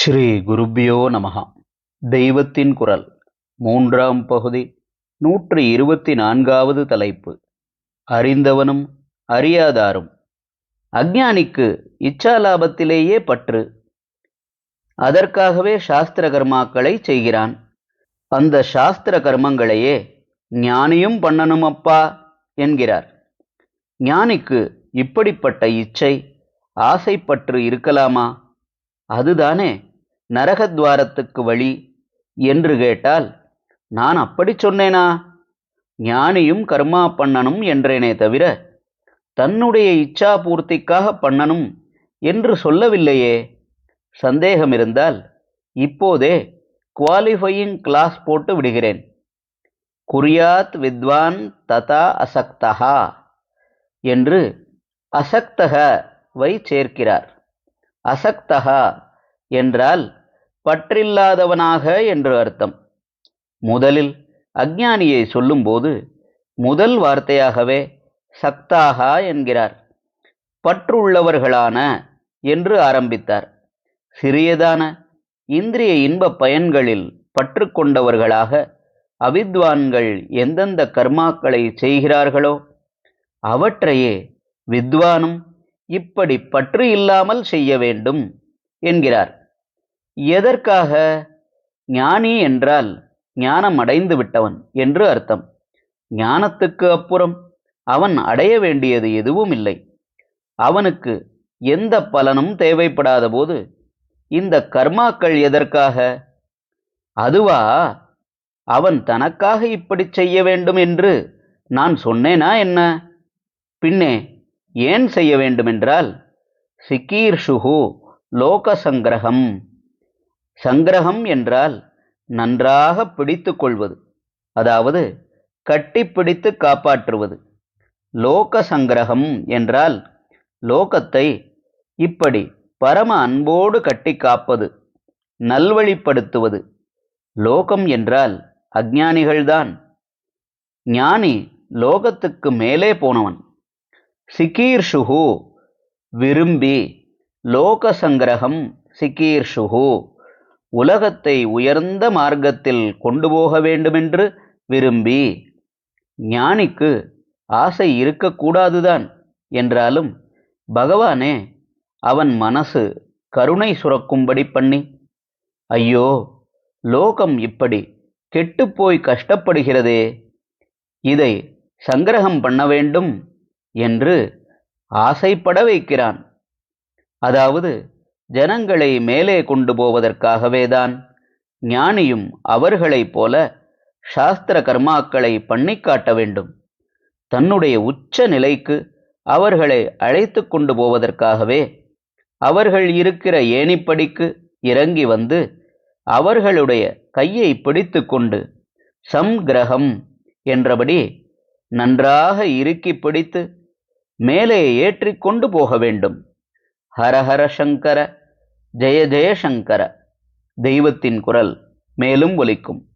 ஸ்ரீ குருப்யோ நமஹ. தெய்வத்தின் குரல் மூன்றாம் பகுதி 124வது தலைப்பு. அறிந்தவனும் அறியாதாரும். அஞ்ஞானிக்கு இச்சாலாபத்திலேயே பற்று. அதற்காகவே சாஸ்திர கர்மாக்களை செய்கிறான். அந்த சாஸ்திர கர்மங்களையே ஞானியும் பண்ணணும் அப்பா என்கிறார். ஞானிக்கு இப்படிப்பட்ட இச்சை, ஆசைப்பற்று இருக்கலாமா? அதுதானே நரகத்வாரத்துக்கு வழி என்று கேட்டால், நான் அப்படி சொன்னேனா? ஞானியும் கர்மா பண்ணணும் என்றேனே தவிர தன்னுடைய இச்சா பூர்த்திக்காக பண்ணணும் என்று சொல்லவில்லையே. சந்தேகம் இருந்தால் இப்போதே குவாலிஃபையிங் கிளாஸ் போட்டு விடுகிறேன். குர்யாத் வித்வான் ததா அசக்தஹா என்று அசக்தகவை சேர்க்கிறார். அசக்தகா என்றால் பற்றில்லாதவனாக என்று அர்த்தம். முதலில் அஞ்ஞானியை சொல்லும்போது முதல் வார்த்தையாகவே சக்தாகா என்கிறார். பற்றுள்ளவர்களான என்று ஆரம்பித்தார். சிறியதான இந்திரிய இன்ப பயன்களில் பற்று கொண்டவர்களாக அவித்வான்கள் எந்தெந்த கர்மாக்களை செய்கிறார்களோ அவற்றையே வித்வானும் இப்படி பற்று இல்லாமல் செய்ய வேண்டும் என்கிறார். எதற்காக? ஞானி என்றால் ஞானம் அடைந்து விட்டவன் என்று அர்த்தம். ஞானத்துக்கு அப்புறம் அவன் அடைய வேண்டியது எதுவும் இல்லை. அவனுக்கு எந்த பலனும் தேவைப்படாத போது இந்த கர்மாக்கள் எதற்காக? அதுவா, அவன் தனக்காக இப்படி செய்ய வேண்டும் என்று நான் சொன்னேனா என்ன? பின்னே ஏன் செய்ய வேண்டுமென்றால், சிகீர்ஷுஹு லோக சங்கிரகம். சங்கிரகம் என்றால் நன்றாக பிடித்து கொள்வது, அதாவது கட்டிப்பிடித்து காப்பாற்றுவது. லோக சங்கிரகம் என்றால் லோகத்தை இப்படி பரம அன்போடு கட்டி காப்பது, நல்வழிப்படுத்துவது. லோகம் என்றால் அஞ்ஞானிகள்தான். ஞானி லோகத்துக்கு மேலே போனவன். சிகீர்ஷுஹு விரும்பி, லோக சங்கிரகம் சிகீர்ஷுஹு உலகத்தை உயர்ந்த மார்க்கத்தில் கொண்டு போக வேண்டுமென்று விரும்பி. ஞானிக்கு ஆசை இருக்கக்கூடாதுதான் என்றாலும் பகவானே அவன் மனசு கருணை சுரக்கும்படி பண்ணி, ஐயோ லோகம் இப்படி கெட்டுப்போய் கஷ்டப்படுகிறதே, இதை சங்கிரகம் பண்ண வேண்டும் என்று ஆசைப்பட வைக்கிறான். அதாவது ஜனங்களை மேலே கொண்டு போவதற்காகவேதான் ஞானியும் அவர்களைப் போல சாஸ்திர கர்மாக்களை பண்ணி காட்ட வேண்டும். தன்னுடைய உச்ச நிலைக்கு அவர்களை அழைத்து கொண்டு போவதற்காகவே அவர்கள் இருக்கிற ஏணிப்படிக்கு இறங்கி வந்து அவர்களுடைய கையை பிடித்து கொண்டு சம்கிரகம் என்றபடி நன்றாக இறுக்கி பிடித்து மேலே ஏற்றிக்கொண்டு போக வேண்டும். ஹரஹர சங்கர, ஜெய ஜெயசங்கர. தெய்வத்தின் குரல் மேலும் ஒலிக்கும்.